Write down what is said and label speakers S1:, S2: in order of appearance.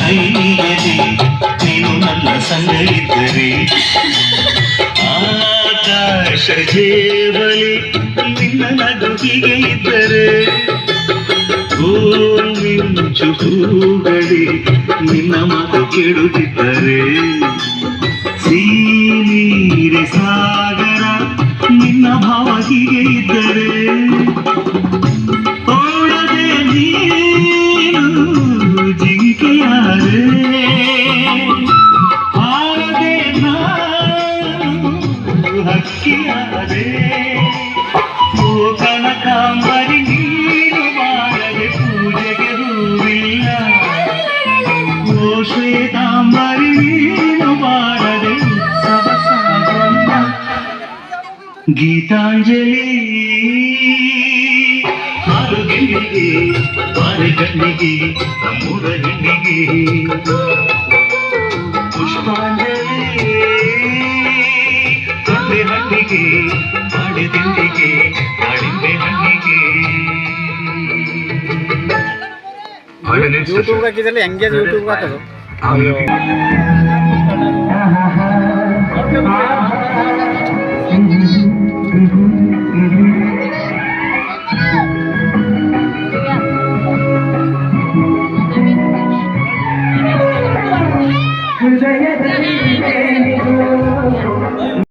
S1: ಕೈಯಲ್ಲಿ ನೀನು ನನ್ನ ಸಂಗ ಇದ್ದರೆ ಆಕಾಶ ಜೇಬಲಿ ನಿನ್ನ ನಡುವಿಗೆ ಇದ್ದರೆ ಮಿಂಚು ಹೂಗಳಿ ನಿನ್ನ ಮಾತು ಕೇಳುತ್ತಿದ್ದರೆ ನೀರೆ ಸಾಗರ ನಿನ್ನ ಭಾವ ಹೀಗೆ ಇದ್ದರೆ ಓಡದೆ ನೀನು ಜಿಂಕೆಯಾರೆ ಹಾರದೆ ನಾನು ಹಕ್ಕಿಯಾರೆ ಓ ಕನಕಾಂಬರಿ ನೀನು ಮಾಡದೆ ಪೂಜೆಗೆ ಹೂವಿಲ್ಲ ಓ ಶ್ವೇತಾಂಬರಿ ನೀನು ಮಾಡದೆ ಗೀತಾಂಜಲಿ ಆರು ಗೆಣ್ಣಿಗೆ ಬಾರಿ ಗಣ್ಣಿಗೆ ಮೂರ ಹೆಣ್ಣಿಗೆ ಪುಷ್ಪಾಂಜಲಿ ತೊಂಡೆ ಹಣ್ಣಿಗೆ ಬಾಳೆ ತಿಂಡಿಗೆ ದಾಳಿಂಬೆ ಹಣ್ಣಿಗೆ
S2: ಯೂಟ್ಯೂಬ್ ಹಾಕಿದಲ್ಲಿ ಹೆಂಗೆ ಯೂಟ್ಯೂಬ್ ಹಾಕೋದು